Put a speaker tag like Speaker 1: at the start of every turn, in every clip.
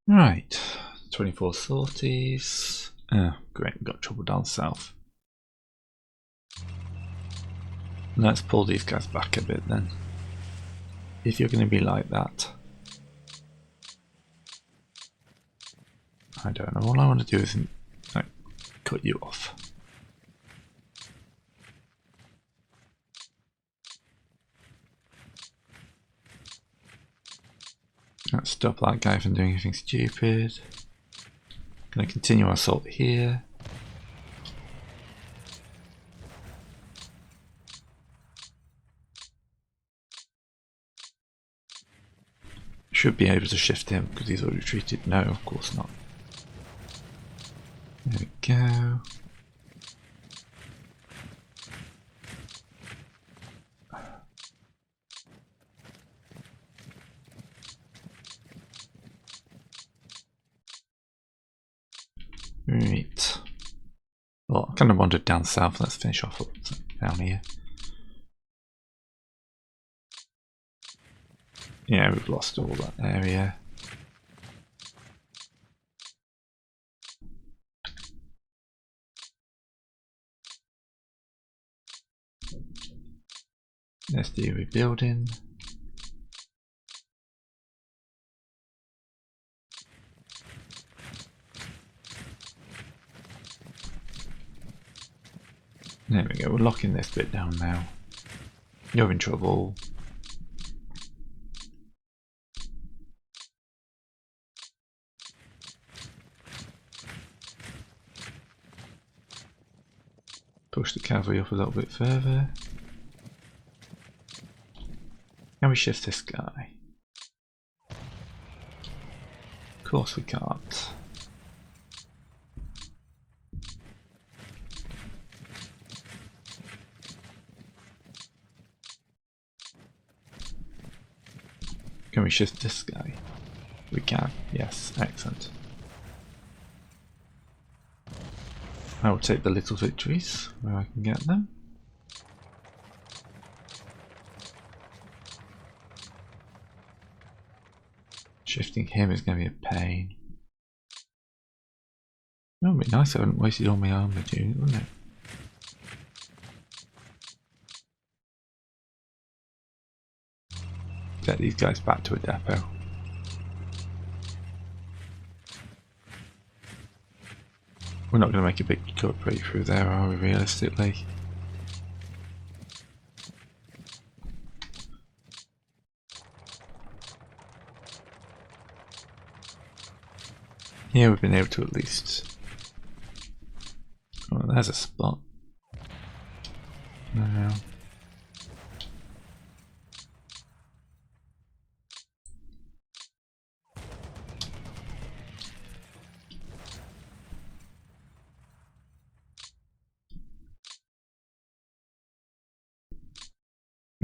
Speaker 1: Right, 24 sorties. Oh, great, we've got trouble down south. Let's pull these guys back a bit then. If you're going to be like that. I don't know, all I want to do is like, cut you off. Let's stop that guy from doing anything stupid. Gonna continue our assault here. Should be able to shift him because he's already retreated. No, of course not. There we go. Right. Well, I kind of wandered down south. Let's finish off down here. Yeah, we've lost all that area. Let's do rebuilding. There we go, we're locking this bit down now. You're in trouble. Push the cavalry up a little bit further. Can we shift this guy? Of course we can't. Can we shift this guy? We can, yes, excellent. I will take the little victories where I can get them. Shifting him is going to be a pain. It would be nice if I hadn't wasted all my armor unit, wouldn't it? Get these guys back to a depot. We're not going to make a big cut breakthrough there, are we, realistically? Here we've been able to at least... Oh, there's a spot. No.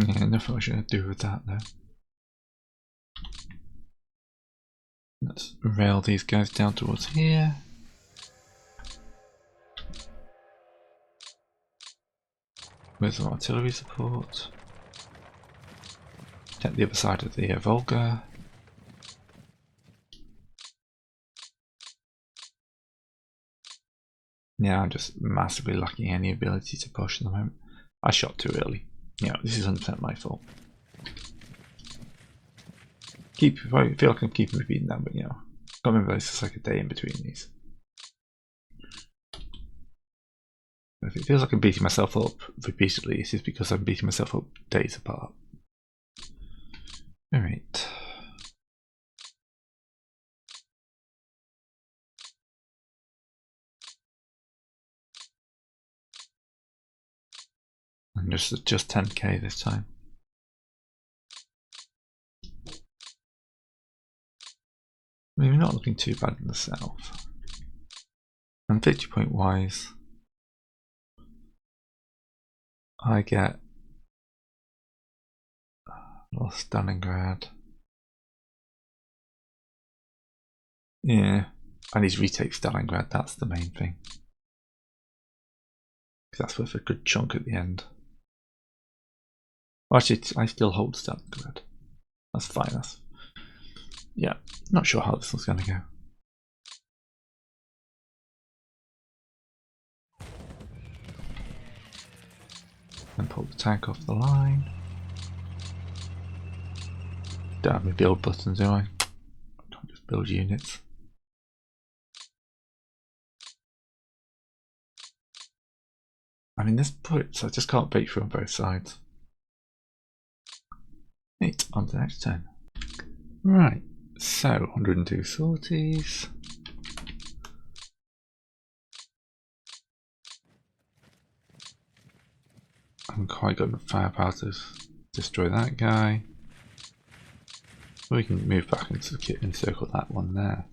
Speaker 1: Yeah, nothing I should do with that though. Let's rail these guys down towards here. With some artillery support. Take the other side of the Volga. Yeah, I'm just massively lacking any ability to push at the moment. I shot too early. Yeah, this is 100% my fault. I feel like I'm keeping repeating that, but you know, can't remember, it's just like a day in between these. If it feels like I'm beating myself up repeatedly, it is because I'm beating myself up days apart. Alright. And just 10k this time. I mean, we're not looking too bad in the south. And 50 point wise, I get lost Stalingrad. Yeah, I need to retake Stalingrad, that's the main thing. Because that's worth a good chunk at the end. Well, actually, I still hold Stalingrad. That's fine. Yeah, not sure how this one's going to go. And pull the tank off the line. Don't have my build button, do I? Can't just build units. I mean, this puts, I just can't break through on both sides. Neat, on to the next turn. Right, so 102 sorties. I haven't quite got enough firepower to destroy that guy. We can move back and encircle that one there.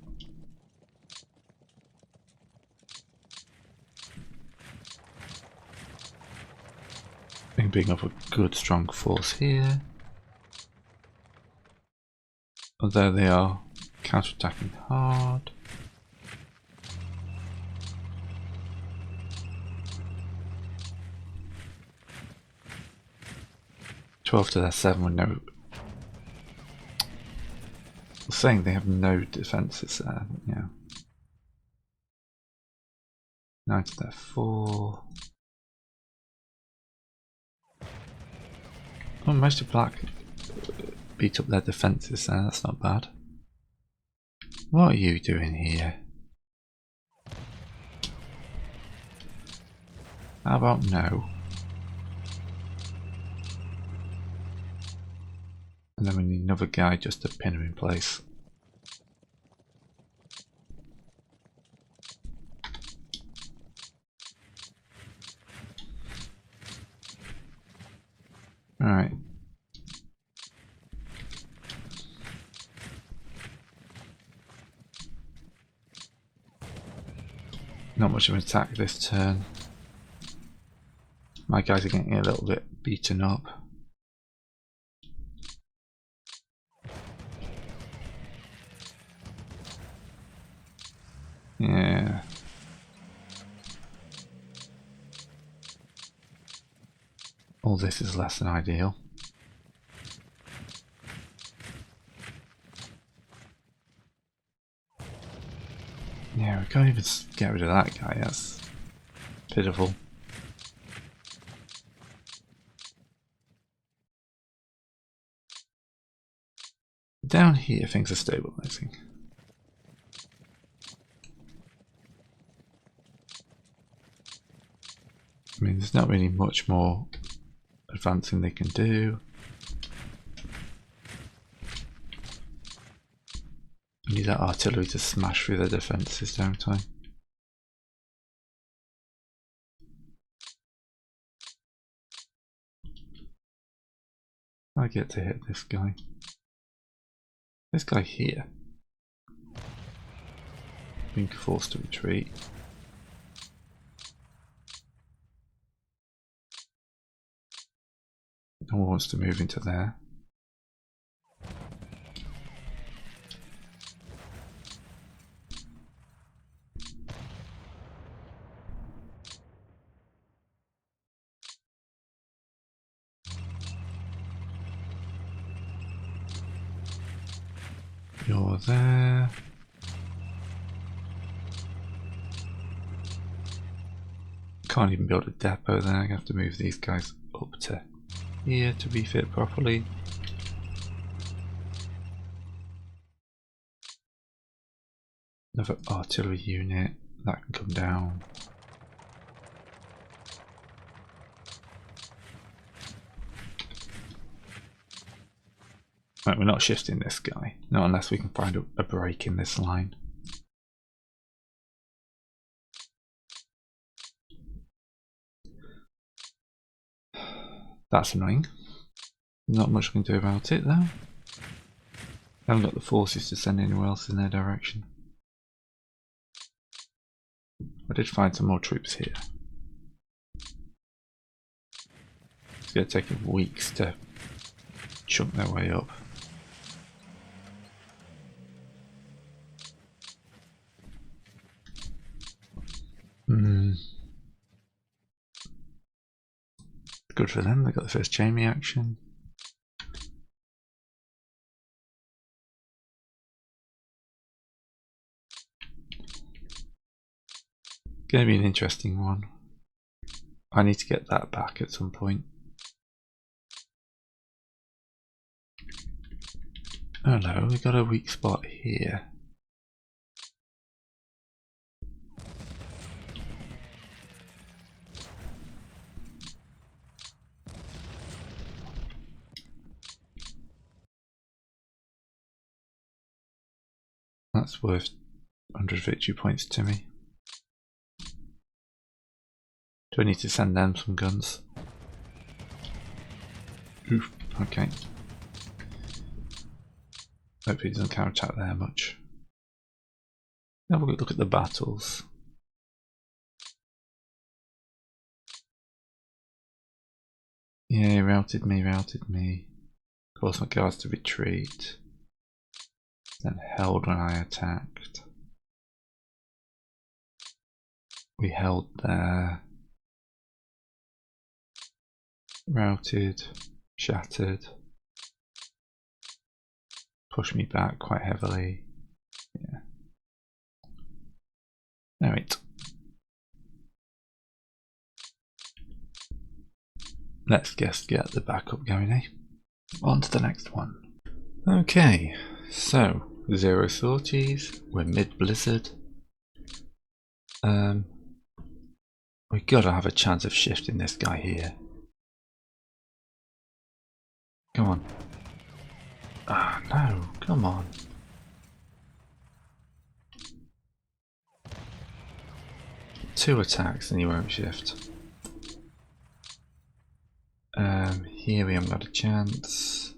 Speaker 1: I think bring up a good strong force here. Although they are counter-attacking hard. $12 to their 7 with no. I'm saying they have no defences there, but yeah. 9 to their 4. Oh, most of black beat up their defences there, that's not bad. What are you doing here? How about no? And then we need another guy just to pin him in place. Alright. Not much of an attack this turn. My guys are getting a little bit beaten up. Yeah. All this is less than ideal. Yeah, we can't even get rid of that guy, that's pitiful. Down here things are stabilizing. I mean, there's not really much more advancing they can do. I need that artillery to smash through their defences, don't I? I get to hit this guy. This guy here. Being forced to retreat. No one wants to move into there. You're there. Can't even build a depot there. I have to move these guys up to here to refit properly. Another artillery unit that can come down. Right, we're not shifting this guy, not unless we can find a break in this line. That's annoying. Not much we can do about it though. Haven't got the forces to send anywhere else in their direction. I did find some more troops here. It's going to take them weeks to chunk their way up. Good for them, they got the first chain reaction. Going to be an interesting one. I need to get that back at some point. Oh no, we got a weak spot here. That's worth 100 victory points to me. Do I need to send them some guns? Oof, okay. Hopefully it doesn't counterattack there much. Have a good look at the battles. Yeah, he routed me. Caused my guards to retreat. Then held when I attacked. We held there. Routed. Shattered. Pushed me back quite heavily. Yeah. Alright. Let's just get the backup going, eh? On to the next one. Okay, so zero sorties, we're mid-blizzard. We gotta have a chance of shifting this guy here. Come on. Ah, no, come on. Two attacks and he won't shift. Here we haven't got a chance.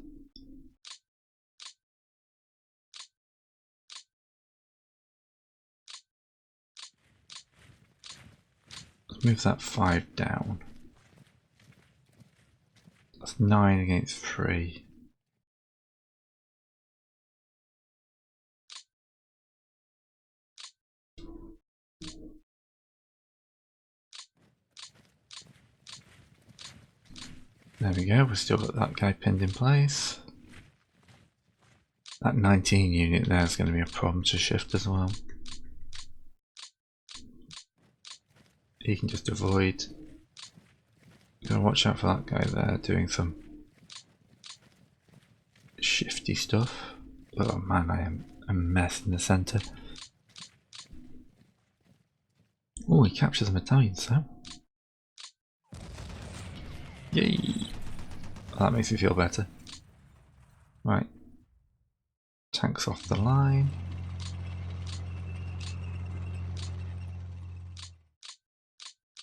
Speaker 1: Let's move that 5 down. That's 9 against 3. There we go, we've still got that guy pinned in place. That 19 unit there is going to be a problem to shift as well. He can just avoid. Gotta watch out for that guy there doing some shifty stuff. Oh man, I am a mess in the centre. Oh, he captures a battalion, so. Yay! That makes me feel better. Right. Tanks off the line.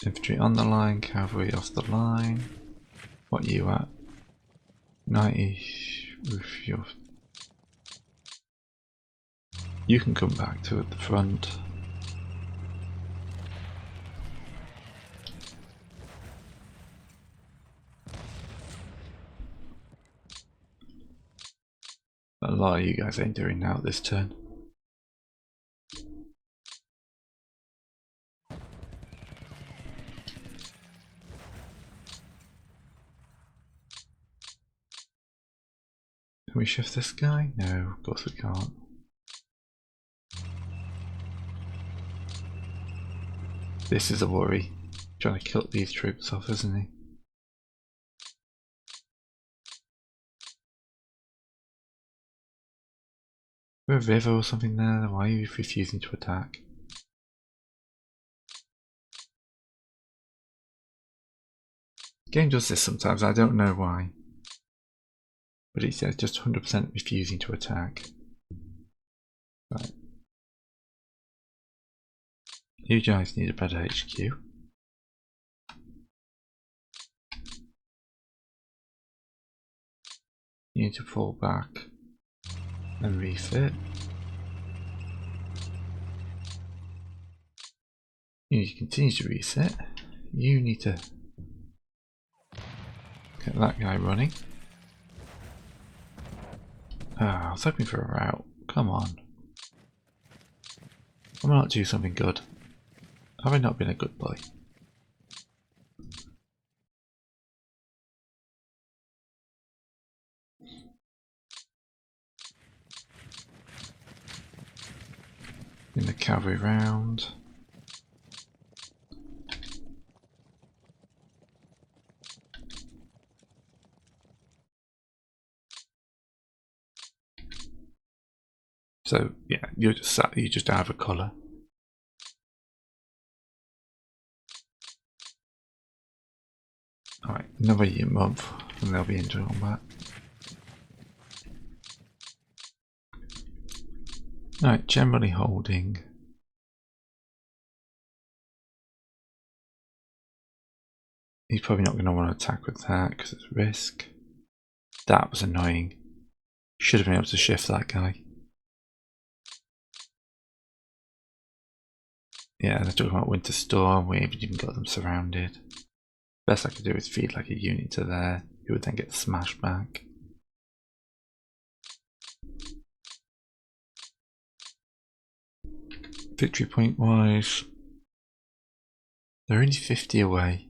Speaker 1: Infantry on the line, cavalry off the line. What are you at? 90 with your... You can come back to the front. A lot of you guys ain't doing now this turn. Can we shift this guy? No, of course we can't. This is a worry. Trying to kill these troops off, isn't he? Is there a river or something there? Why are you refusing to attack? The game does this sometimes, I don't know why. But it says just 100% refusing to attack. Right. You guys need a better HQ. You need to fall back and refit. You need to continue to reset. You need to get that guy running. Ah, I was hoping for a route. Come on. Why not do something good? Have I not been a good boy? In the cavalry round. So yeah, you just have a colour. Alright, another year month, and they'll be into combat. Alright, generally holding. He's probably not going to want to attack with that because it's risk. That was annoying. Should have been able to shift that guy. Yeah, they're talking about Winter Storm. We haven't even got them surrounded. Best I could do is feed like a unit to there. Who would then get smashed back. Victory point wise, they're only 50 away.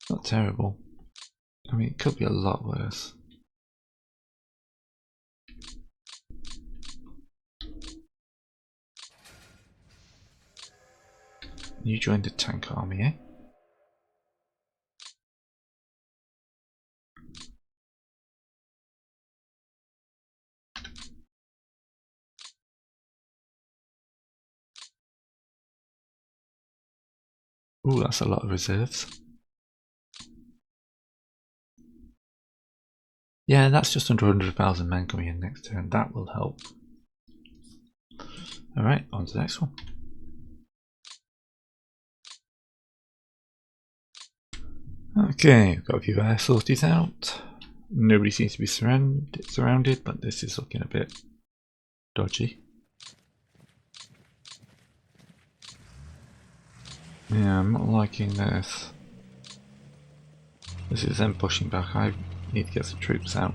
Speaker 1: Not terrible. I mean, it could be a lot worse. You joined the tank army, eh? Ooh, that's a lot of reserves. Yeah, that's just under 100,000 men coming in next turn. That will help. Alright, on to the next one. Okay, got a few air sorties out. Nobody seems to be surrounded, but this is looking a bit dodgy. Yeah, I'm not liking this. This is them pushing back. I need to get some troops out.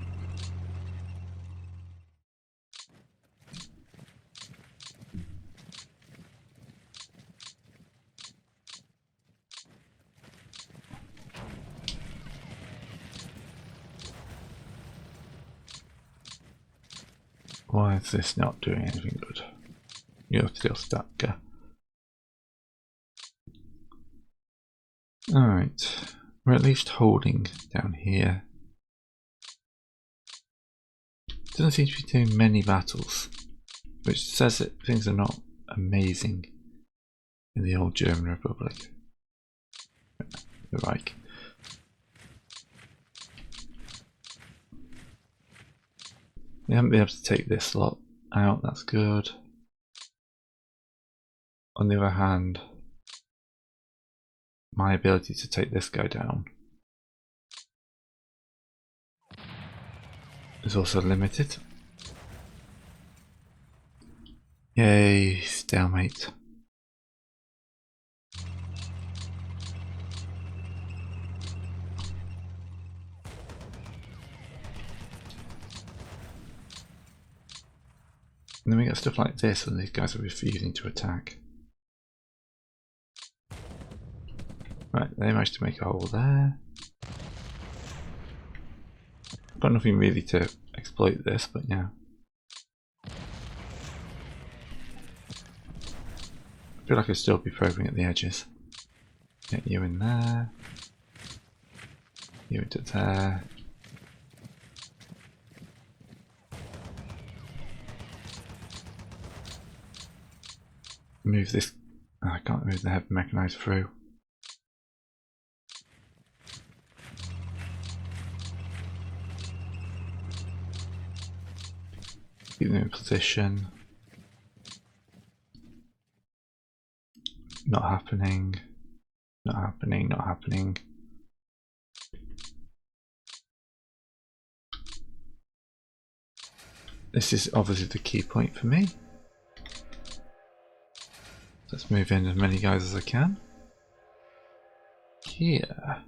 Speaker 1: Why is this not doing anything good? You're still stuck. Alright, we're at least holding down here. Doesn't seem to be doing many battles, which says that things are not amazing in the old German Republic. The Reich. We haven't been able to take this lot out, that's good. On the other hand, my ability to take this guy down is also limited. Yay, stalemate. And then we get stuff like this, and these guys are refusing to attack. Right, they managed to make a hole there. Got nothing really to exploit this, but yeah. I feel like I'd still be probing at the edges. Get you in there. You into there. Move this. Oh, I can't move the heavy mechanized through. Keep them in position. Not happening. Not happening. Not happening. This is obviously the key point for me. Let's move in as many guys as I can. Here.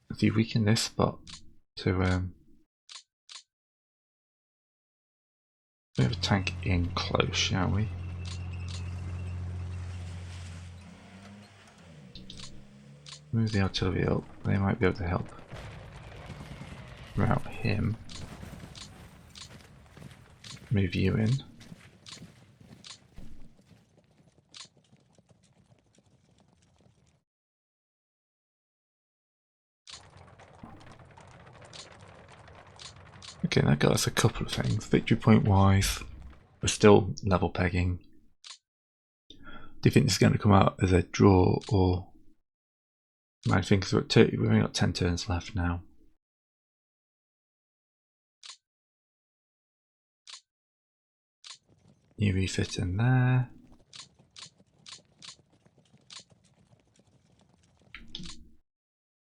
Speaker 1: If you weaken this spot to we have a tank in close, shall we? Move the artillery up, they might be able to help route him. Move you in. Okay, that got us a couple of things. Victory point wise, we're still level pegging. Do you think this is going to come out as a draw, or I think we've only got 10 turns left now. You refit in there.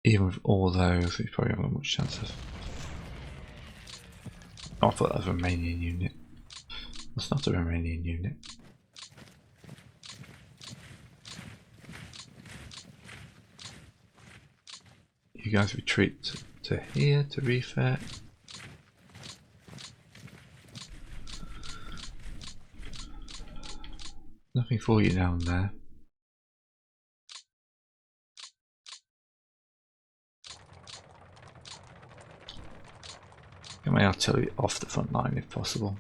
Speaker 1: Even with all those, we probably haven't got much chance of. Oh, I thought that was a Romanian unit. It's not a Romanian unit. You guys retreat to here to refit. Nothing for you down there. Get my artillery off the front line if possible.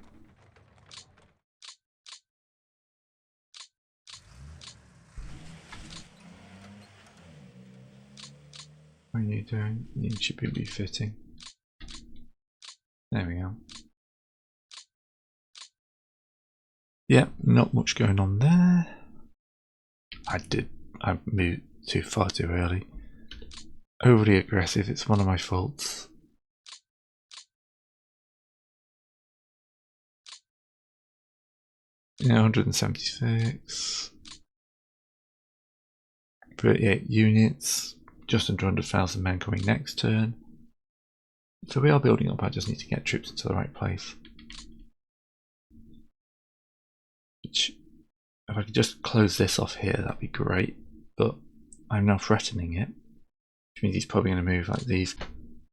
Speaker 1: What are you doing? You should be refitting. There we go. Yeah, not much going on there. I moved far too early. Overly aggressive, it's one of my faults. Yeah, 176. 38 units. Just under 100,000 men coming next turn. So we are building up, I just need to get troops into the right place. Which, if I could just close this off here, that'd be great. But I'm now threatening it, which means he's probably going to move like these.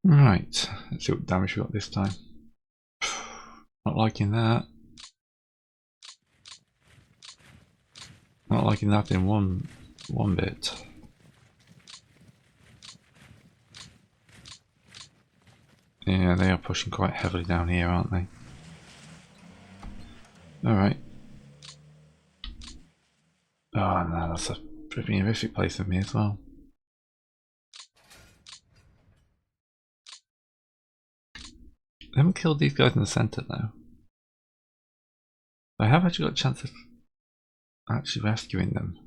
Speaker 1: Right, let's see what damage we got this time. Not liking that. Not liking that in one bit. Yeah, they are pushing quite heavily down here, aren't they? Alright. Oh no, that's a pretty horrific place for me as well. I haven't killed these guys in the centre though. I have actually got a chance of actually rescuing them.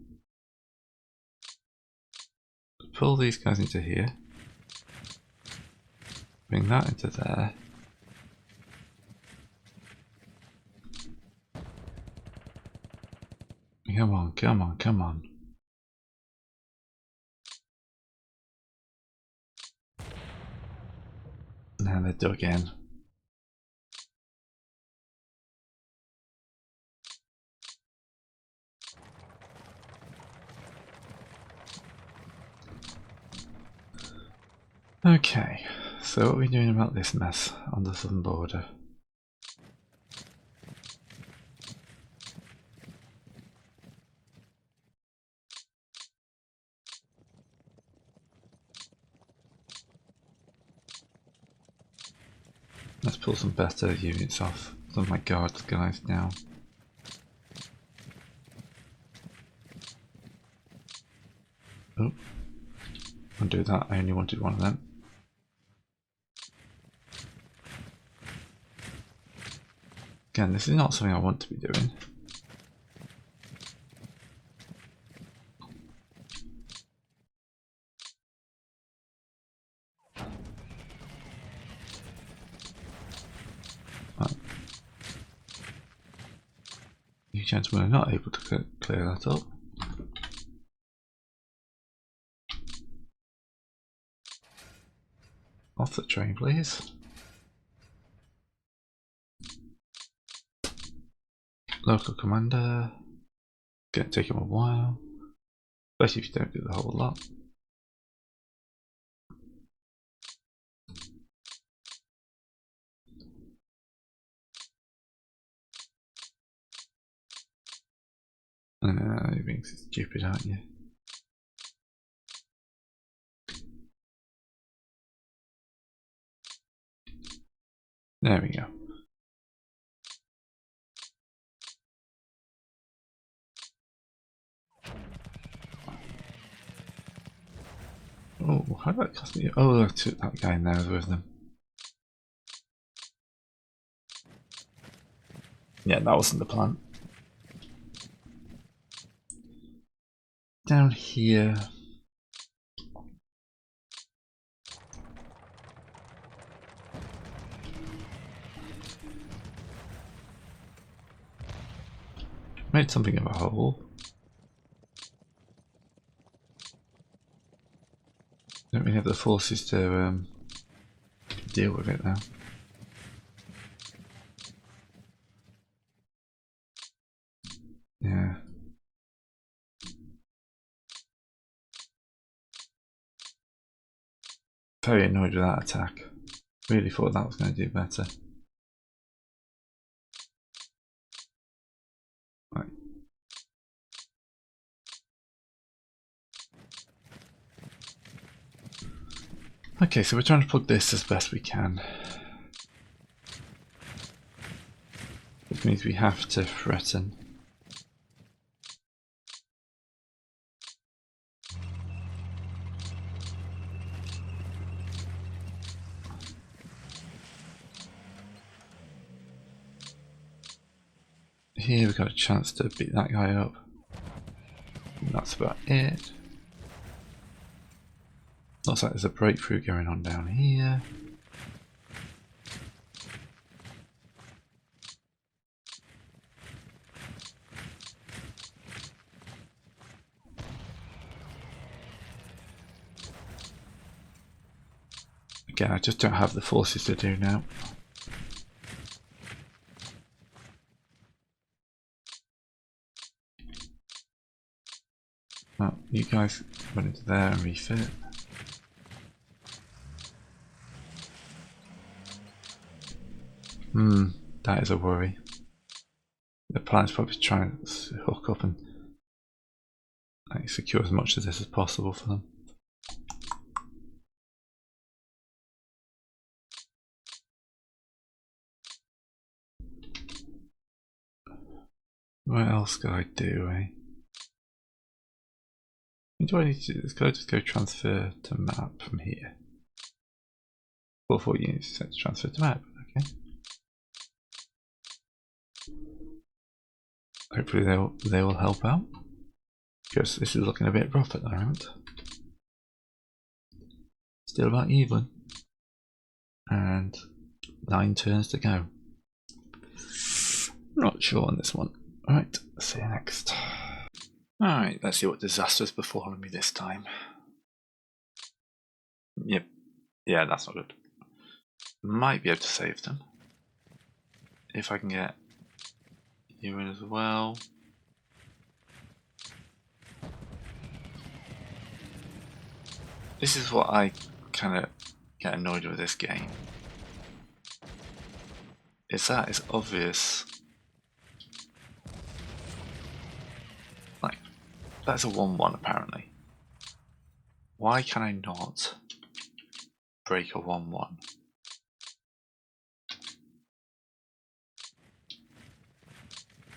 Speaker 1: Pull these guys into here. Bring that into there. Come on, come on, come on. Now they're dug in. Okay, so what are we doing about this mess on the southern border? Let's pull some better units off some of my guards guys now. Oh, undo that, I only wanted one of them. Again, this is not something I want to be doing. Right. You gentlemen are not able to clear that up. Off the train, please. Local commander. Gonna take him a while, especially if you don't do the whole lot. You're being stupid, aren't you? There we go. Oh, how did that cost me? Oh, I took that guy in there with them. Yeah, that wasn't the plan. Down here. Made something of a hole. Don't really have the forces to deal with it now. Yeah. Very annoyed with that attack. Really thought that was going to do better. Right. Okay, so we're trying to plug this as best we can. Which means we have to threaten. Here we've got a chance to beat that guy up. And that's about it. Looks like there's a breakthrough going on down here. Again, I just don't have the forces to do now. Well, you guys run into there and refit. That is a worry. The plan's probably trying to hook up and secure as much of this as possible for them. What else could I do, eh? What do I need to do? Could I just go transfer to map from here? 4 units set to transfer to map, okay. Hopefully they will help out. Because this is looking a bit rough at the moment. Still about even. And 9 turns to go. Not sure on this one. Alright, see you next. Alright, let's see what disasters befallen me this time. Yep. Yeah, that's not good. Might be able to save them. If I can get you in as well. This is what I kind of get annoyed with this game. Is that it's obvious. Like, that's a 1-1 apparently. Why can I not break a 1-1?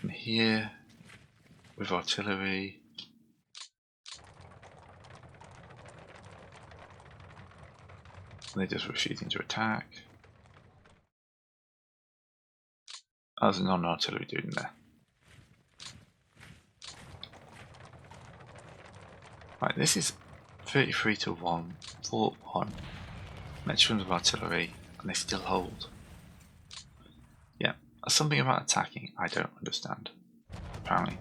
Speaker 1: And here, with artillery, they're just refusing to attack. Oh, there's a non-artillery dude in there. Right, this is 33 to 1, 4-1. Next round of artillery, and they still hold. Yeah, something about attacking I don't understand, apparently.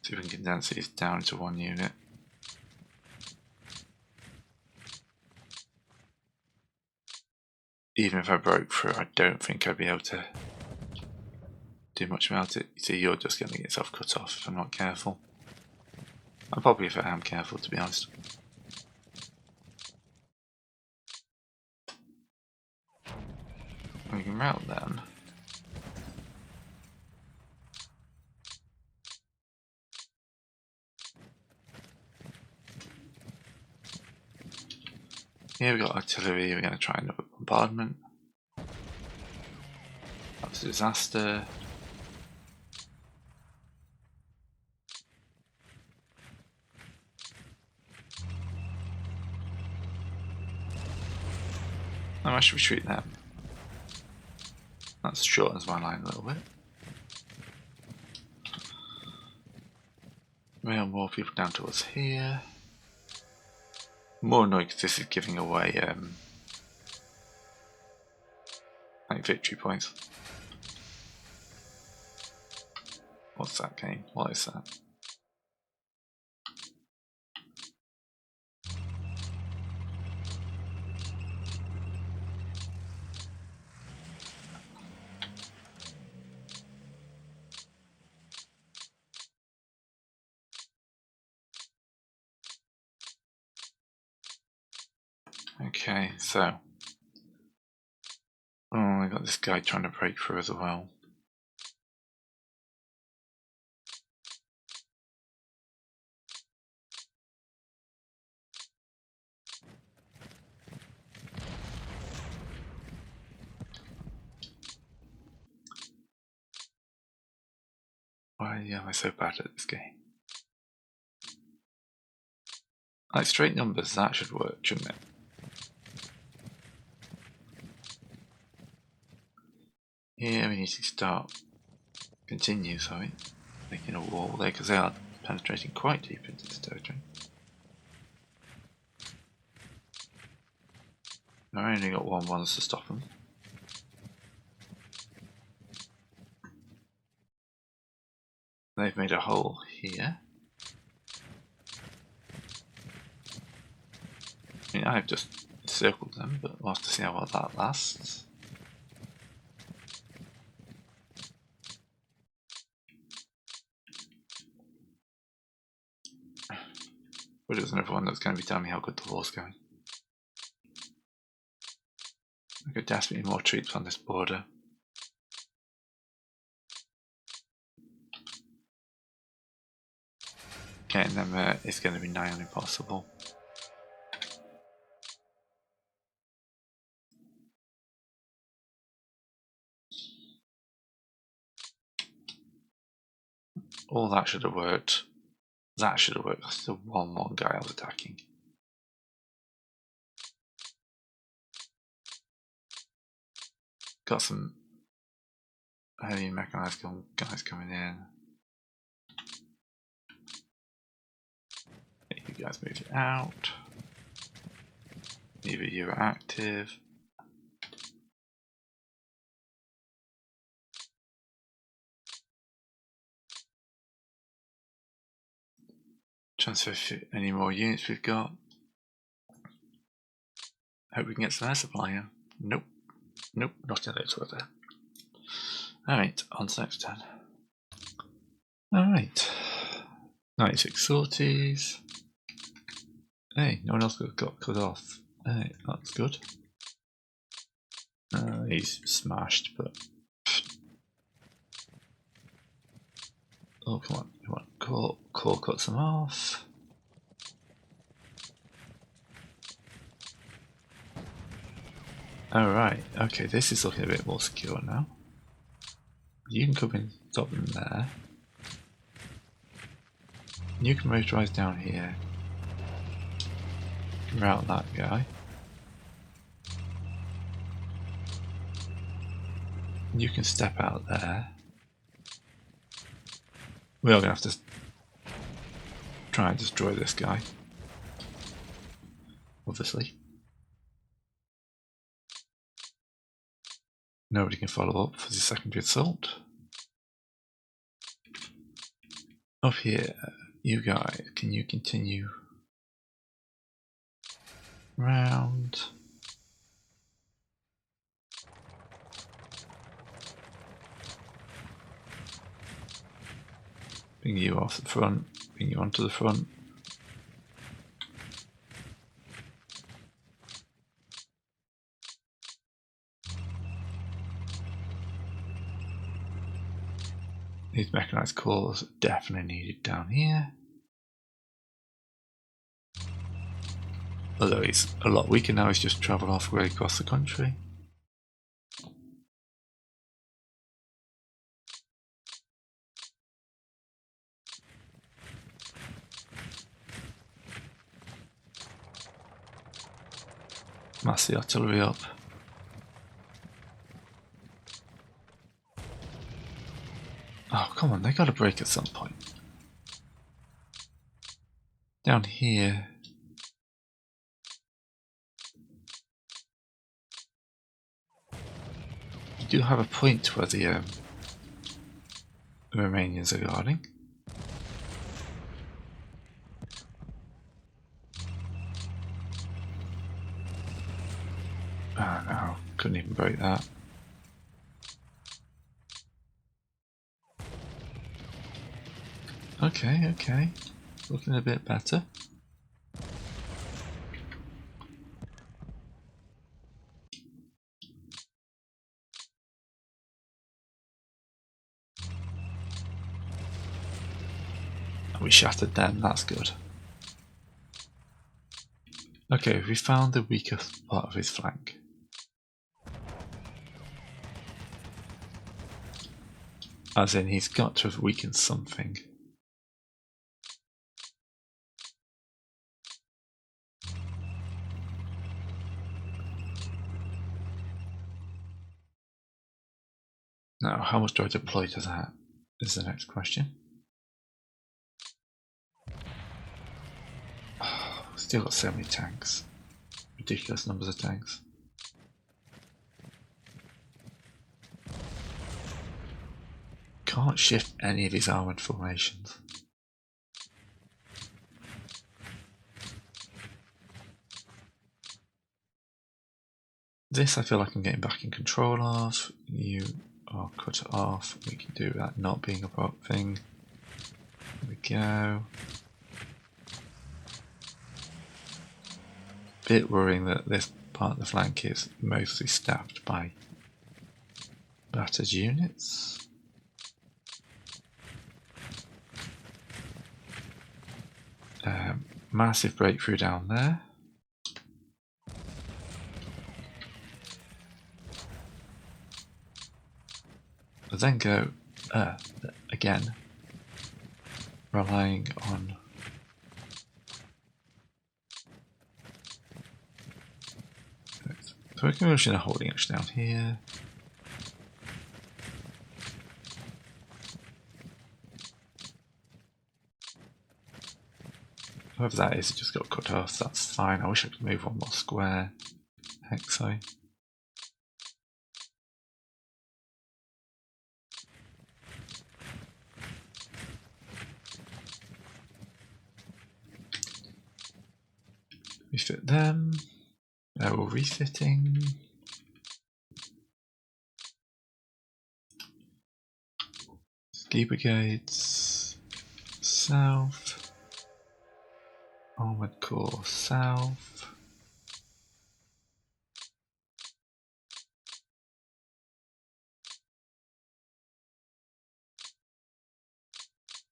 Speaker 1: See if we can condense these down to 1 unit. Even if I broke through, I don't think I'd be able to do much about it. You see, you're just going to get yourself cut off if I'm not careful. And probably if I am careful, to be honest. We can route then. Here we've got artillery, we're going to try another bombardment. That's a disaster. I should retreat them. That shortens my line a little bit. Mail more people down towards here. More annoyed because this is giving away like victory points. What's that game? What is that? Okay, so I got this guy trying to break through as well. Why am I so bad at this game? Like straight numbers, that should work, shouldn't it? Here we need to continue, making a wall there because they are penetrating quite deep into this territory. I only got 1-1s to stop them. They've made a hole here. I mean, I've just circled them, but we'll have to see how well that lasts. But there's another one that's going to be telling me how good the war's going. I could desperately more troops on this border. Getting them is going to be nigh on impossible. All that should have worked. That should have worked. That's the 1-1 guy I was attacking. Got some heavy mechanized guys coming in. You guys move it out. Either you're active. Transfer any more units we've got. Hope we can get some air supply here. Nope. Nope, not in those weather. Alright, on to next turn. Alright. 96 sorties. Hey, no one else got cut off. Hey, that's good. He's smashed, but... Oh, come on, come on. Core cuts them off. Alright, okay, this is looking a bit more secure now. You can come in, stop them there. You can motorise down here. Route that guy. You can step out there. We are going to have to try and destroy this guy. Obviously. Nobody can follow up for the secondary assault. Up here, you guys, can you continue round? Bring you off the front, bring you onto the front. These mechanized cores are definitely needed down here. Although he's a lot weaker now, he's just travelled halfway across the country. Mass the artillery up. come on, they got to break at some point. Down here. You do have a point where the Romanians are guarding. Oh no, couldn't even break that. Okay, okay. Looking a bit better. We shattered them, that's good. Okay, we found the weaker part of his flank. As in, he's got to have weakened something. Now, how much do I deploy to that? Is the next question. Still got so many tanks. Ridiculous numbers of tanks. Can't shift any of his armoured formations. This I feel like I'm getting back in control of. You are cut off. We can do that not being a prop thing. There we go. Bit worrying that this part of the flank is mostly staffed by battered units. Massive breakthrough down there. But then go again, relying on so we can move in a holding action down here. Whoever that is, it just got cut off. That's fine. I wish I could move one more square. Heck so. Refit them. They're all refitting. Ski brigades south. Armoured Corps south.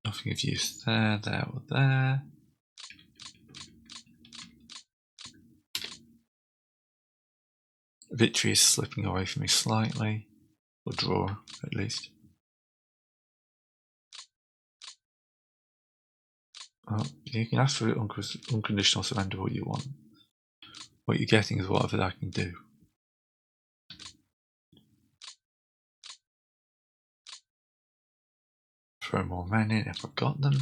Speaker 1: Nothing of use there, there or there. Victory is slipping away from me slightly. Or draw, at least. Well, you can ask for unconditional surrender what you want. What you're getting is whatever I can do. Throw more men in if I've got them.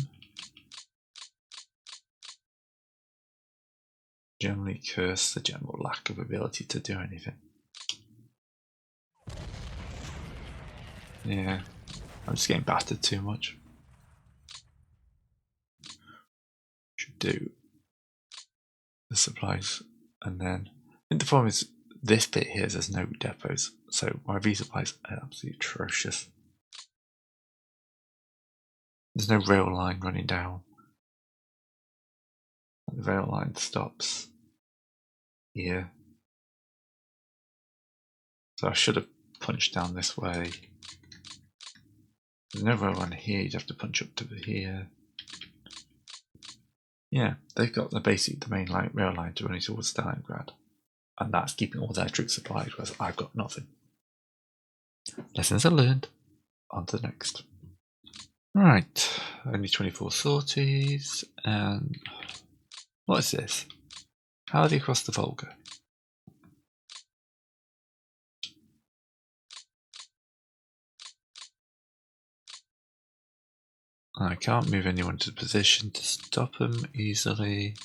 Speaker 1: Generally curse the general lack of ability to do anything. Yeah, I'm just getting battered too much. Should do the supplies and then I think the problem is this bit here there's no depots, so my resupplies are absolutely atrocious. There's no rail line running down. The rail line stops here. So I should have punched down this way. There's no rail line here, you'd have to punch up to here. Yeah, they've got the main rail line to running towards Stalingrad. And that's keeping all their troops supplied, whereas I've got nothing. Lessons are learned. On to the next. Right, only 24 sorties, and what is this? How are they across the Volga? I can't move anyone to the position to stop them easily.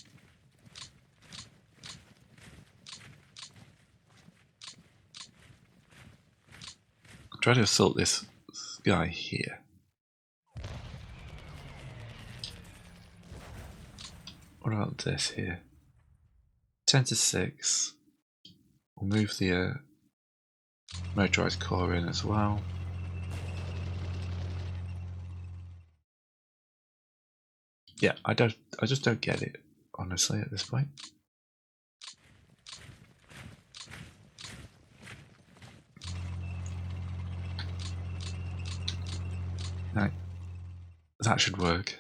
Speaker 1: I'll try to assault this guy here. What about this here? 10 to 6. We'll move the motorized core in as well. Yeah, I just don't get it, honestly, at this point. Right. That should work.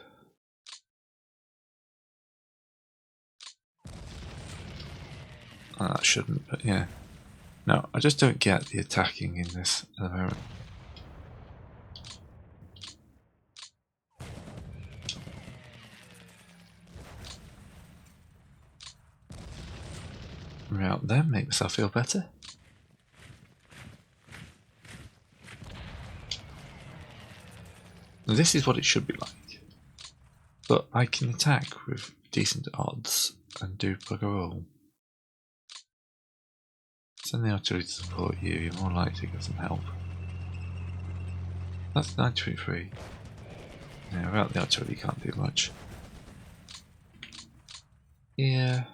Speaker 1: Oh, that shouldn't, but yeah. No, I just don't get the attacking in this at the moment. Right there, make myself feel better. Now, this is what it should be like. But I can attack with decent odds and do bugger all. Send the artillery to support you, you're more likely to get some help. That's 923. Yeah, without the artillery you can't do much. Yeah.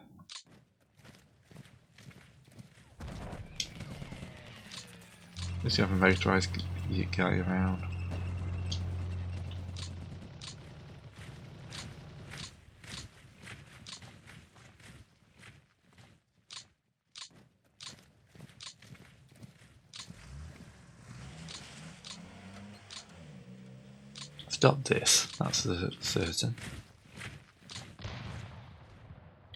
Speaker 1: Let's have a motorized guy around. Stop this, that's certain.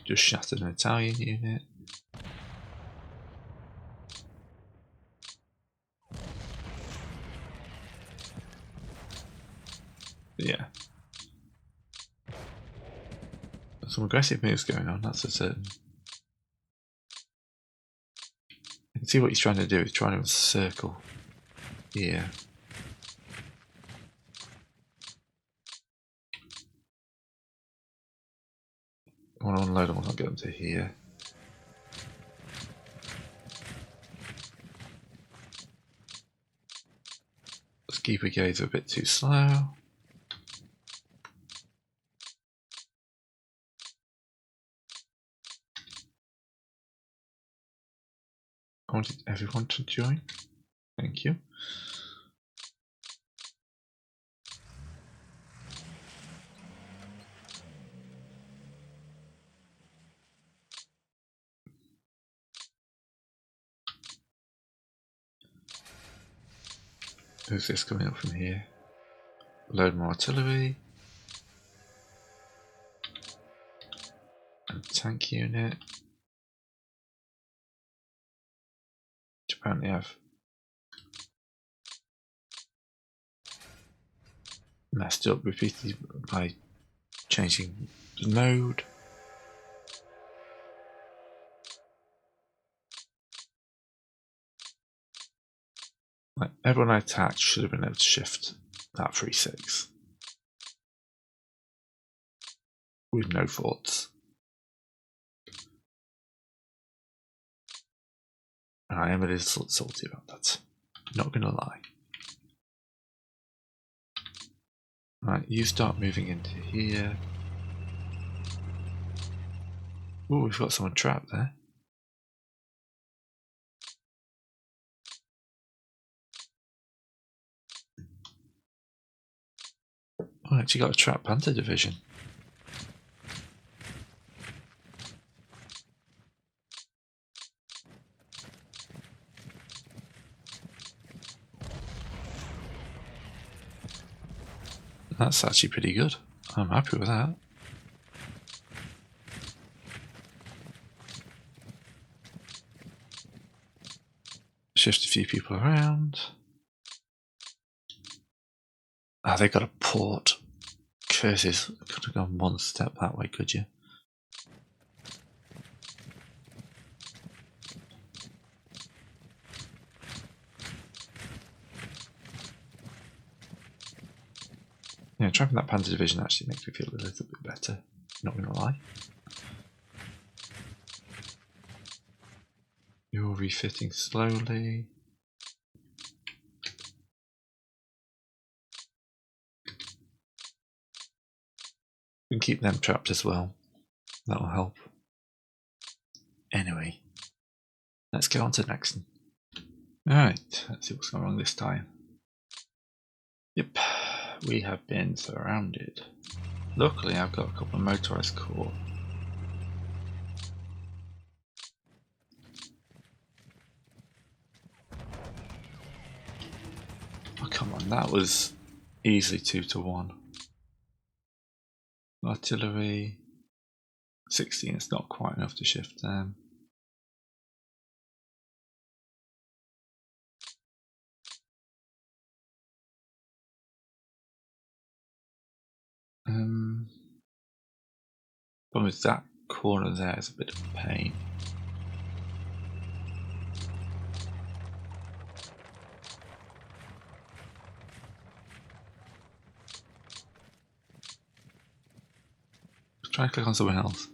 Speaker 1: Just shattered an Italian unit. Yeah. There's some aggressive moves going on, that's a certain. You can see what he's trying to do, he's trying to circle here. I want to unload them, I'll get them to here. Ski brigades are a bit too slow. I wanted everyone to join. Thank you. Who's this coming up from here? Load more artillery. And tank unit. Which apparently I've messed up repeatedly by changing the mode. Like, everyone I attacked should have been able to shift that 3-6 with no faults. And I am a little salty about that. Not gonna lie. Right, you start moving into here. Oh, we've got someone trapped there. Oh, I actually got a trapped Panther division. That's actually pretty good. I'm happy with that. Shift a few people around. Ah, they got a port. Curses. Could have gone one step that way, could you? Yeah, trying that Panzer Division actually makes me feel a little bit better, not gonna lie. You're refitting slowly. We can keep them trapped as well. That'll help. Anyway, let's go on to the next one. Alright, let's see what's going wrong this time. Yep, we have been surrounded. Luckily, I've got a couple of motorized corps. Oh, come on, that was easily 2 to 1. Artillery 16, it's not quite enough to shift them. Problem is that corner there is a bit of a pain. Let's try and click on someone else.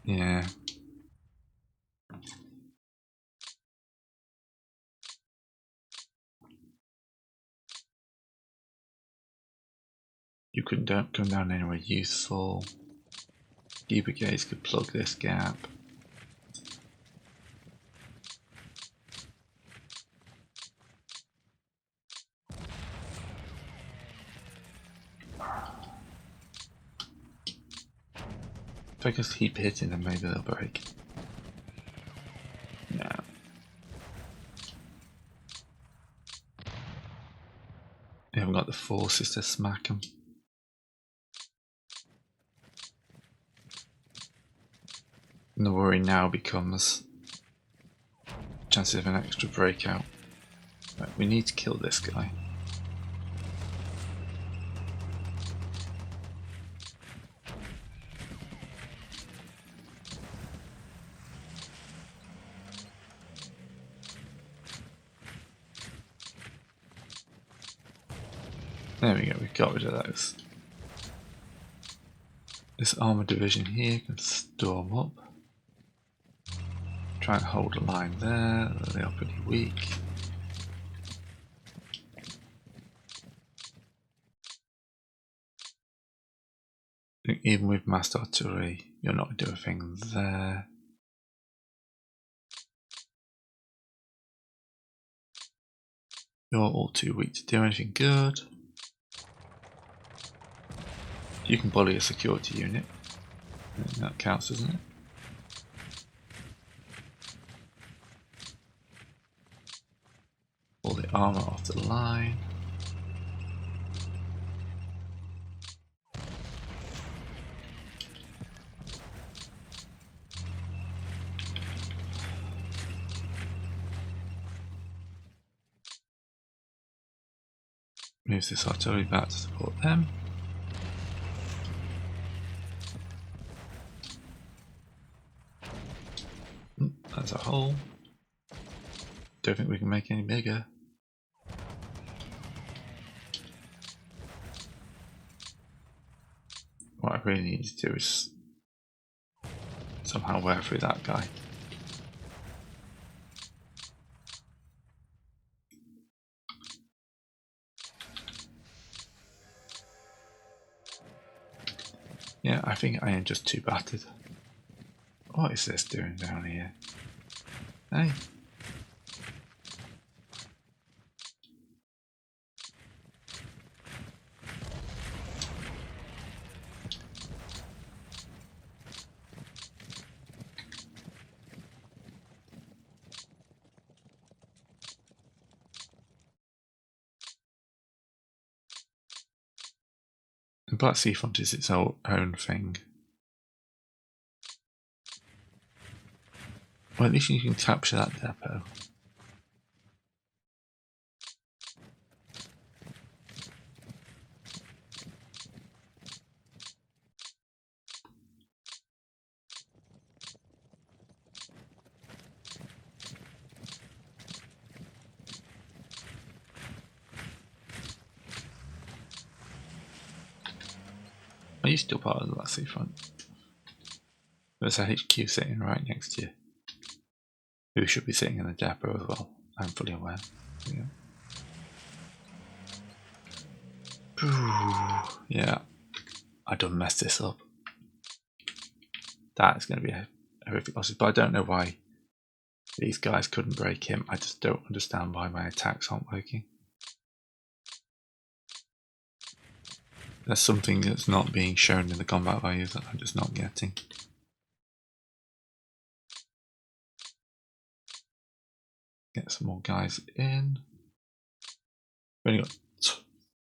Speaker 1: Yeah. You couldn't come down anywhere useful. Key brigades could plug this gap. If I just keep hitting them, maybe they'll break. No. They haven't got the forces to smack them. And the worry now becomes chances of an extra breakout. Right, we need to kill this guy. There we go, we got rid of those. This armoured division here can storm up. Try and hold a line there, they are pretty weak. I think even with massed artillery, you're not going to do a thing there. You're all too weak to do anything good. You can bully a security unit. I think that counts, doesn't it? Pull the armour off the line. Moves this artillery back to support them. That's a hole. Don't think we can make any bigger. What I really need to do is somehow wear through that guy. Yeah, I think I am just too battered. What is this doing down here? Hey. The Black Sea Front is its own thing. Well, at least you can capture that depot. you still part of the last seafront? There's a HQ sitting right next to you. Who should be sitting in the depot as well. I'm fully aware. Yeah. Yeah. I done messed this up. That is going to be a horrific loss, but I don't know why these guys couldn't break him. I just don't understand why my attacks aren't working. There's something that's not being shown in the combat values that I'm just not getting. Get some more guys in. We've only got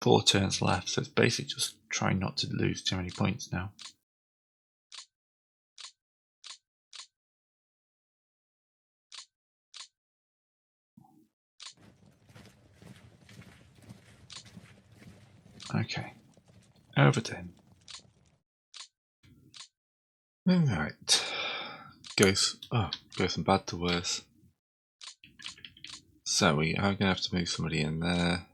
Speaker 1: 4 turns left, so it's basically just trying not to lose too many points now. Okay, over to him. Alright. Goes from bad to worse. So we are going to have to move somebody in there.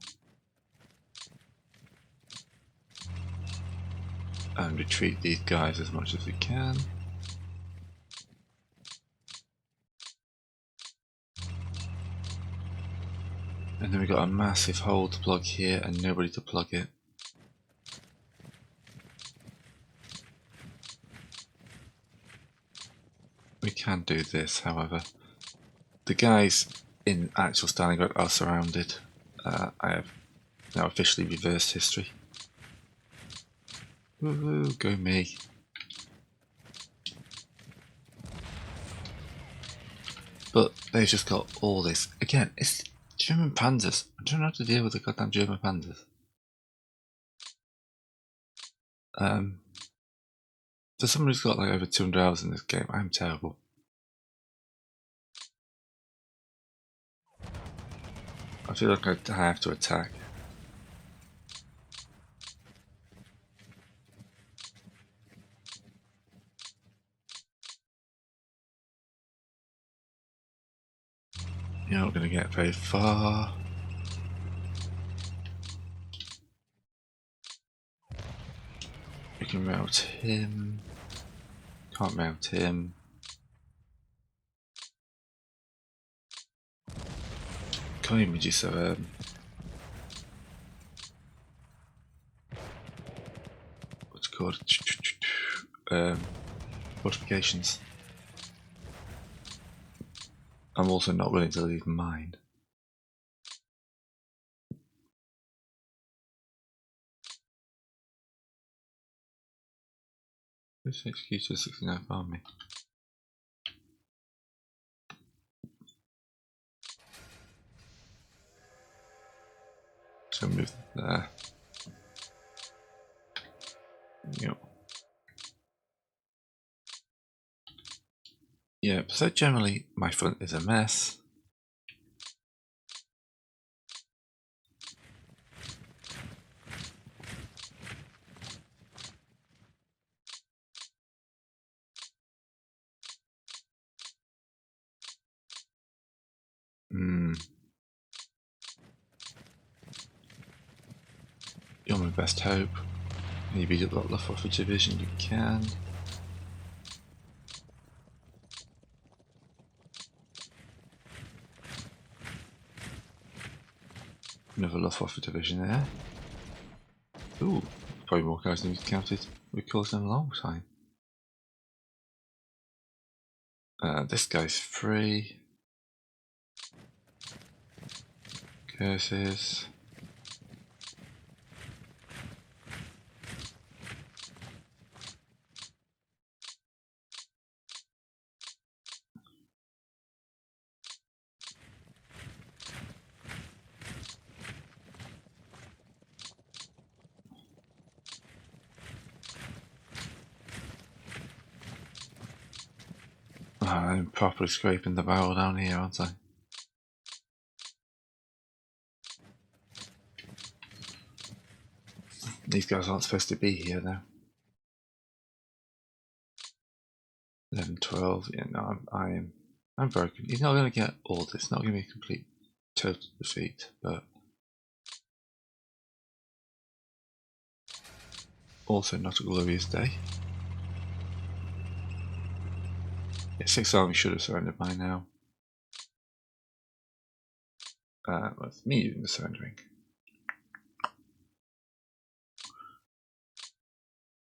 Speaker 1: And retreat these guys as much as we can. And then we've got a massive hole to plug here and nobody to plug it. We can do this, however. The guys in actual Stalingrad are surrounded. I have now officially reversed history. Woohoo, go me. But they've just got all this. Again, it's German panzers. I don't know how to deal with the goddamn German panzers. For someone who's got like over 200 hours in this game, I'm terrible. I feel like I have to attack. You're not going to get very far. We can mount him. Can't mount him. Can't even reduce our what's it called? Fortifications. I'm also not willing to leave mine. This HQ to 69th Army. So move there. Yep. Yep, so generally my front is a mess. You're my best hope. Maybe you got Luftwaffe division, you can. Another Luftwaffe division there. Ooh, probably more guys than we counted. We caused them a long time. This guy's free. Curses. I'm properly scraping the barrel down here, aren't I? These guys aren't supposed to be here now. 11, 12, yeah, no, I'm broken. He's not going to get all this, not going to be a complete total defeat, but Also not a glorious day. Yeah, 6 army should have surrendered by now. Well, it's me doing the surrendering.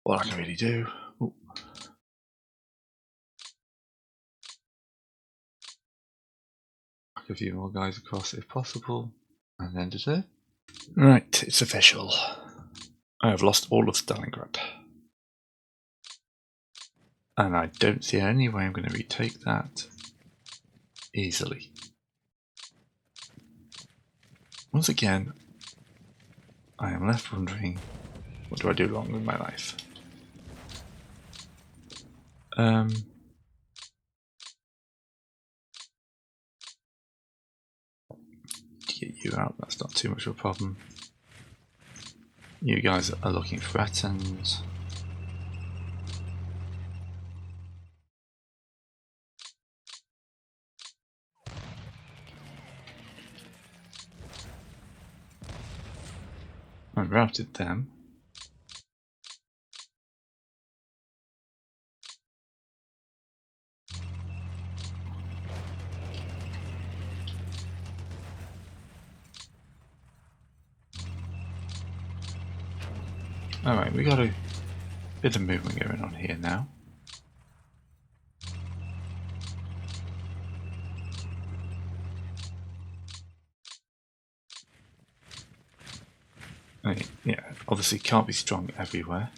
Speaker 1: All I can really do. Ooh. A few more guys across if possible, and then to it. Right, it's official. I have lost all of Stalingrad. And I don't see any way I'm going to retake that easily. Once again, I am left wondering, what do I do wrong with my life? Get you out, that's not too much of a problem. You guys are looking threatened. I routed them. Alright, we got a bit of movement going on here now. I mean, yeah, obviously can't be strong everywhere.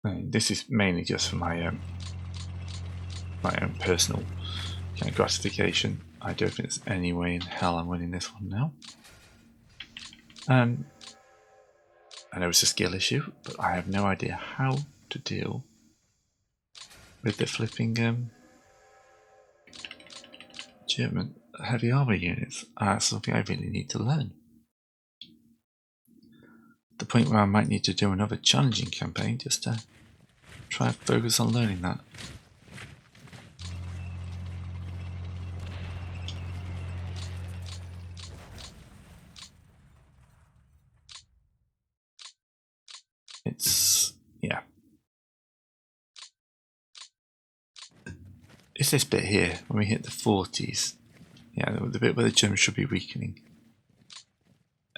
Speaker 1: I mean, this is mainly just for my own personal kind of gratification. I don't think there's any way in hell I'm winning this one now. I know it's a skill issue, but I have no idea how to deal with the flipping German heavy armor units. That's something I really need to learn. The point where I might need to do another challenging campaign just to try and focus on learning that. Yeah. It's this bit here, when we hit the 40s. Yeah, the bit where the Germans should be weakening.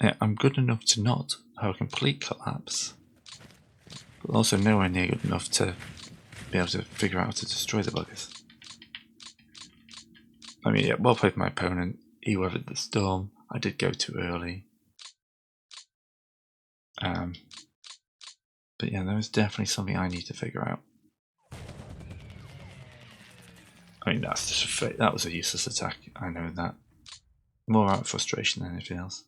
Speaker 1: I'm good enough to not have a complete collapse, but also nowhere near good enough to be able to figure out how to destroy the buggers. I mean, yeah, well played my opponent. He weathered the storm. I did go too early. But yeah, there was definitely something I need to figure out. I mean, that's just that was a useless attack. I know that. More out of frustration than anything else.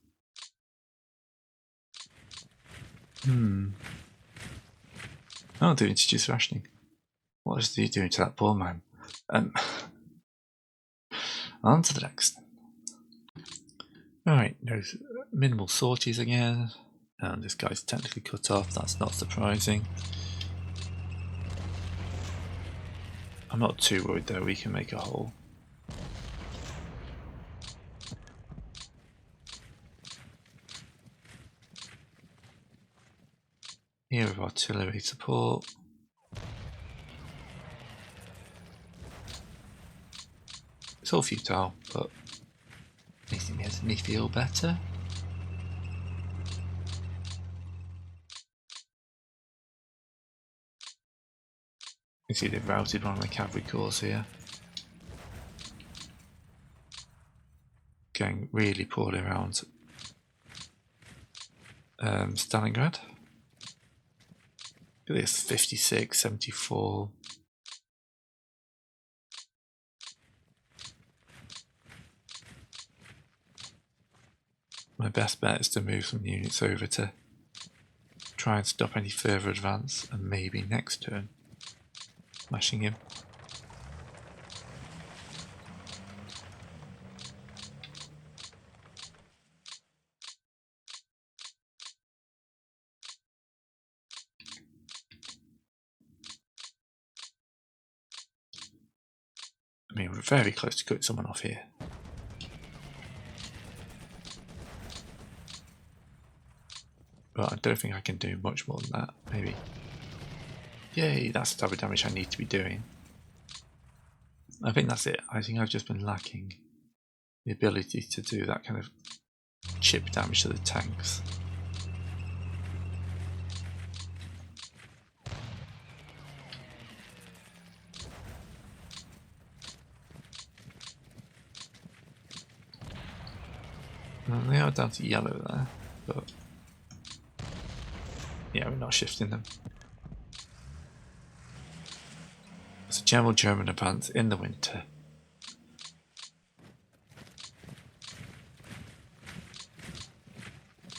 Speaker 1: Oh, they introduced rationing. What is he doing to that poor man? On to the next. Alright, there's minimal sorties again. And this guy's technically cut off, that's not surprising. I'm not too worried though, we can make a hole. Here with artillery support. It's all futile, but at least it makes me feel better. You see they've routed one of my cavalry corps here. Going really poorly around Stalingrad. Look at this, 56, 74. My best bet is to move some units over to try and stop any further advance, and maybe next turn mashing him. I mean, we're very close to cutting someone off here. But I don't think I can do much more than that, maybe. Yay, that's the type of damage I need to be doing. I think that's it. I think I've just been lacking the ability to do that kind of chip damage to the tanks. And they are down to yellow there, but yeah, we're not shifting them. It's a general German advance in the winter.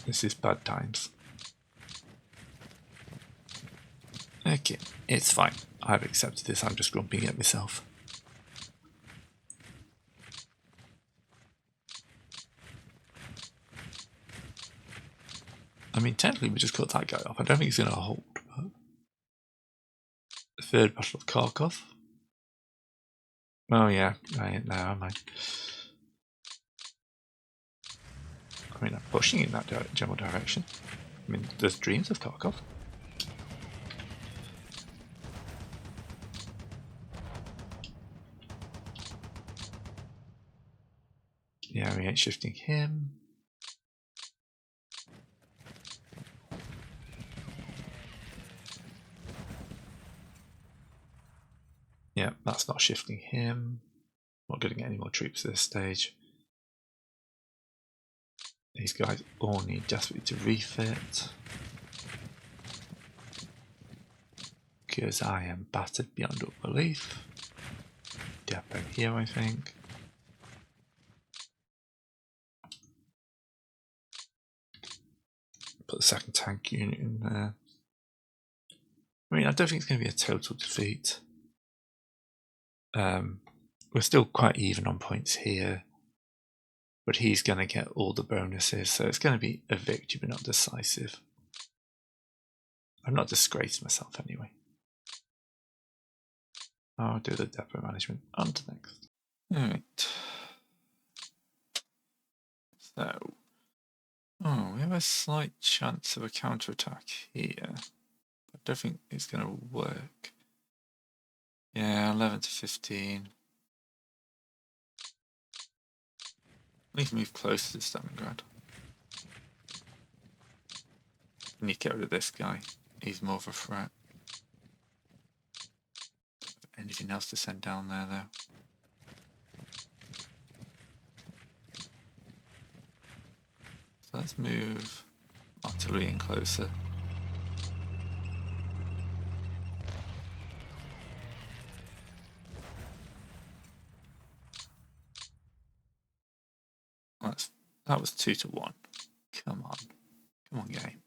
Speaker 1: This is bad times. Okay, it's fine. I've accepted this, I'm just grumping at myself. I mean, technically we just cut that guy off. I don't think he's going to hold. But... The third Battle of Kharkov. Oh yeah, no, am I? I mean, I'm pushing in that general direction. I mean, there's dreams of Kharkov. Yeah, we ain't shifting him. Yeah, that's not shifting him. Not going to get any more troops at this stage. These guys all need desperately to refit. Because I am battered beyond all belief. Depot here, I think. Put the second tank unit in there. I mean, I don't think it's going to be a total defeat. We're still quite even on points here. But he's going to get all the bonuses, so it's going to be a victory, but not decisive. I've not disgraced myself anyway. I'll do the depot management. On to next. Alright. So, we have a slight chance of a counterattack here. I don't think it's going to work. Yeah, 11 to 15. I need to move closer to Stalingrad. I need to get rid of this guy. He's more of a threat. Anything else to send down there, though? So let's move artillery in closer. That was 2 to 1. Come on. Come on, game.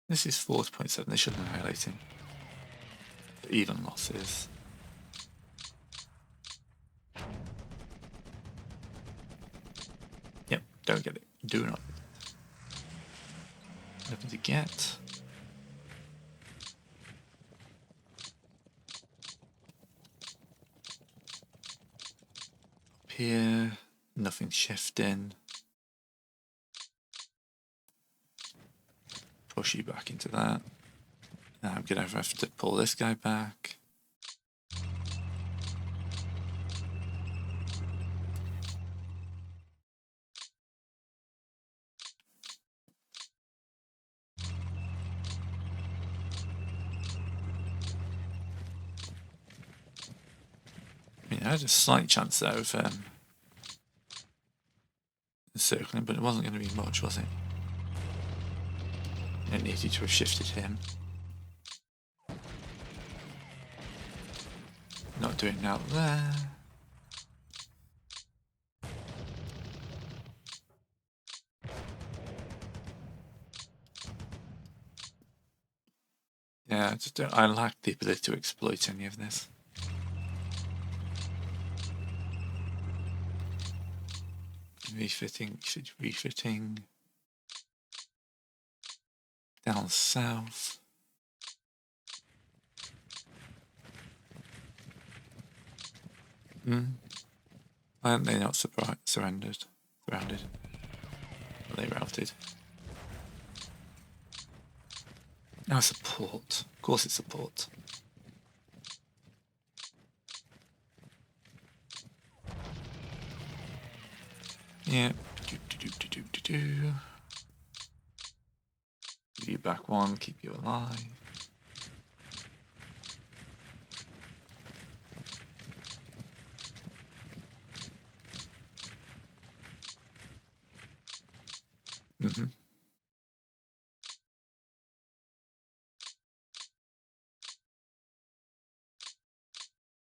Speaker 1: This is 4.7. They should annihilate him. Even losses. Yep, don't get it. Do not. Nothing to get. Up here, nothing shifting. Push you back into that. Now I'm gonna have to pull this guy back. I mean, I had a slight chance there of circling, but it wasn't going to be much, was it? It needed to have shifted him. Not doing out there. Yeah, I lack the ability to exploit any of this. refitting. Down south. Why aren't they not surrounded? Are they routed? No, it's a port. Of course it's a port. Yeah. Give you back one, keep you alive.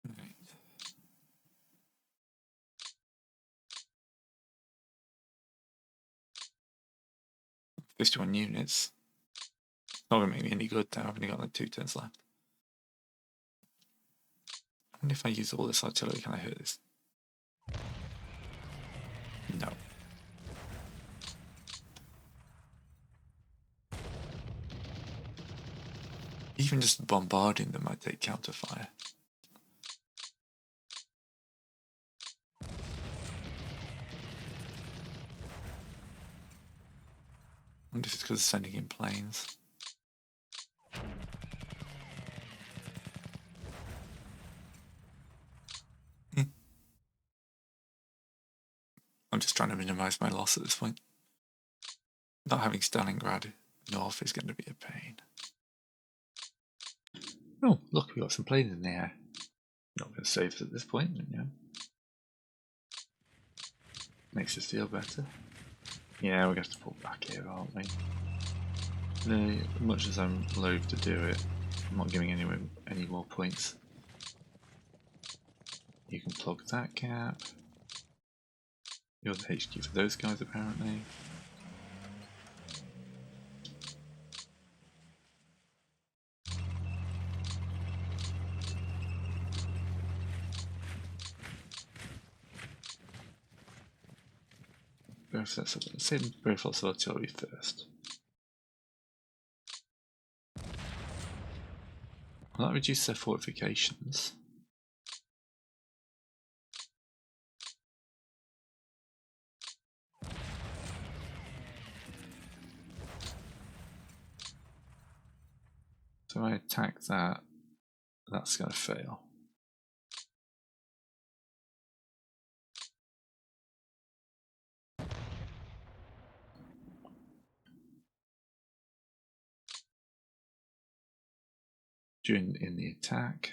Speaker 1: Right. 51 units. Not gonna make me any good though. I've only got like 2 turns left. I wonder if I use all this artillery, can I hurt this? No. Even just bombarding them might take counterfire. I wonder if it's because of sending in planes. I'm just trying to minimize my loss at this point. Not having Stalingrad north is going to be a pain. Oh, look, we got some planes in the air. Not going to save us at this point, but yeah. Makes us feel better. Yeah, we're going to have to pull back here, aren't we? No, much as I'm loath to do it, I'm not giving anyone any more points. You can plug that gap. You're the HQ for those guys, apparently. Let's send both lots of artillery first. Will that reduce their fortifications? So I attack that, that's going to fail. In the attack.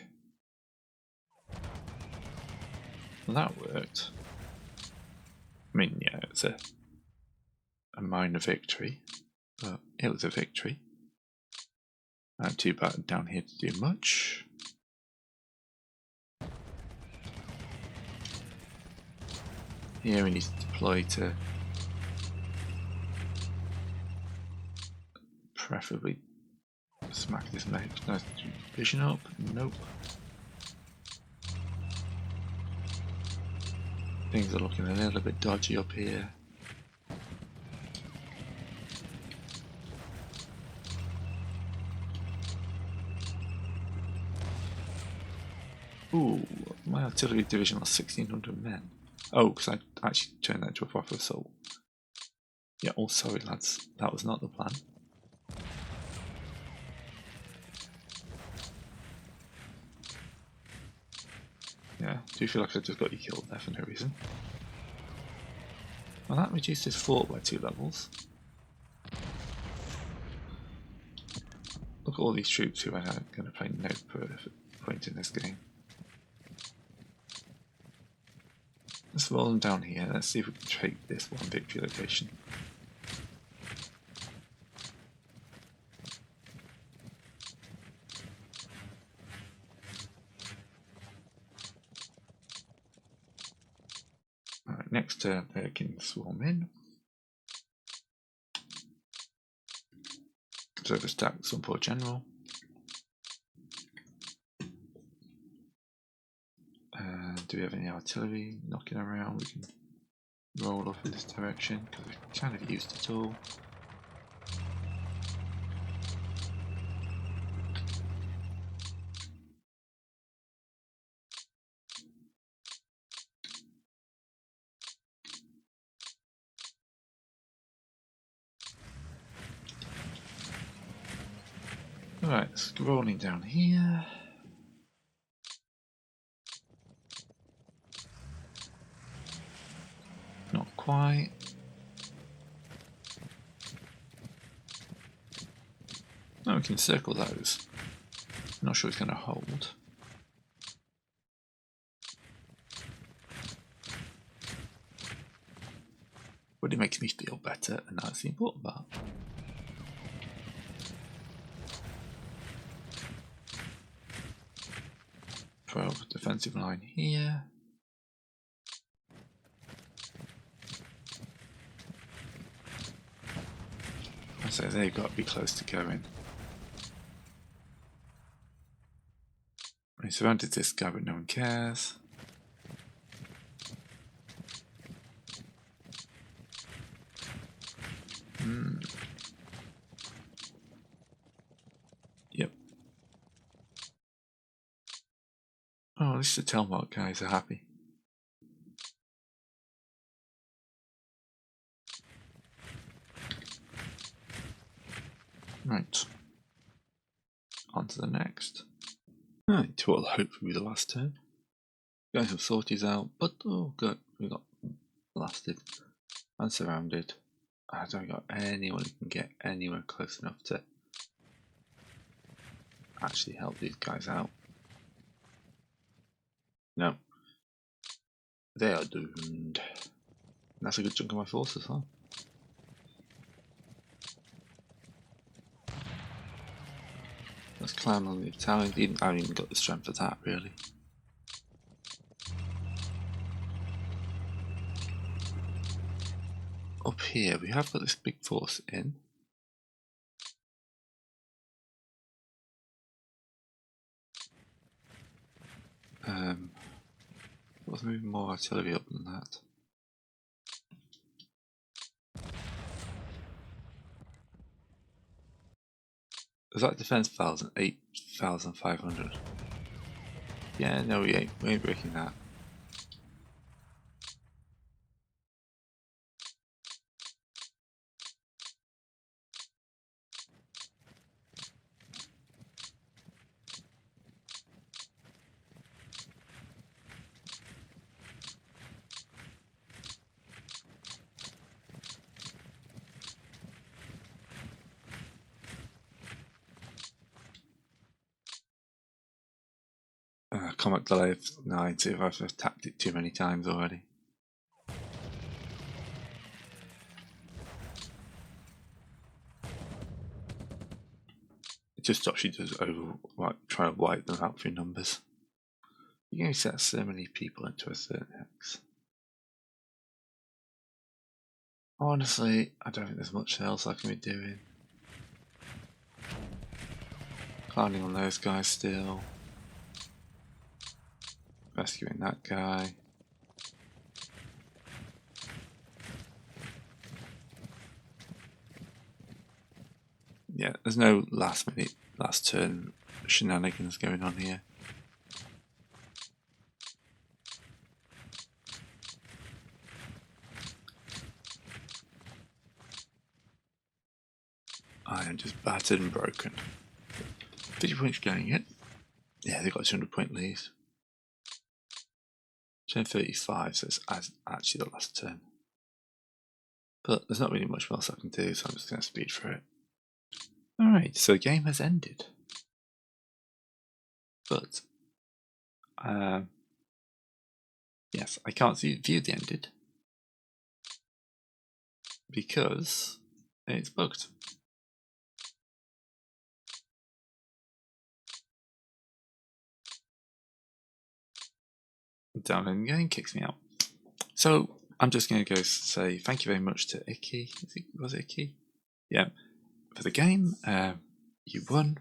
Speaker 1: Well, that worked. I mean, yeah, it's a minor victory, but it was a victory. Not too bad down here to do much. Here we need to deploy to preferably smack this nice vision up. Nope. Things are looking a little bit dodgy up here. Ooh, my artillery division lost 1,600 men. Oh, because I actually turned that into a proper assault. Yeah, oh sorry lads, that was not the plan. Yeah, do you feel like I just got you killed there for no reason? Well, that reduced his fort by 2 levels. Look at all these troops who are going to play no point in this game. Let's roll them down here. Let's see if we can take this one victory location. Alright, next turn they can swarm in. So overstack some poor general. Do we have any artillery knocking around? We can roll off in this direction because we've kind of used it all. Alright, scrolling down here. Not quite. No, we can circle those. I'm not sure it's going to hold. But it makes me feel better, and that's the important part. Throw a defensive line here. So they've got to be close to going. We surrounded this guy, but no one cares. Yep. Oh, at least the Telmark guys are happy. Right. On to the next. Right, to what will hopefully be the last turn. Getting some sorties out, but oh good, we got blasted and surrounded. I don't got anyone who can get anywhere close enough to actually help these guys out. No. They are doomed. And that's a good chunk of my force as well. Let's climb on the Italian. I haven't even got the strength for that, really. Up here, we have got this big force in. Let's move more artillery up than that. Is that defense 8,500? Yeah, no, we ain't breaking that. Combat delay of 9, so I've tapped it too many times already. It just stops you just trying to wipe them out through numbers. You can only set so many people into a certain hex. Honestly, I don't think there's much else I can be doing. Climbing on those guys still. Rescuing that guy. Yeah, there's no last turn shenanigans going on here. I am just battered and broken. 50 points going in. Yeah, they've got 200 point leads. Turn 35, so it's actually the last turn. But there's not really much else I can do, so I'm just going to speed through it. Alright, so the game has ended. But, yes, I can't view the ended. Because it's bugged. Downloading the game kicks me out. So I'm just going to go say thank you very much to Icky. Was it Icky? Yeah, for the game. You won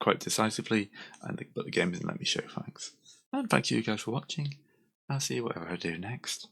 Speaker 1: quite decisively, but the game didn't let me show thanks. And thank you guys for watching. I'll see you whatever I do next.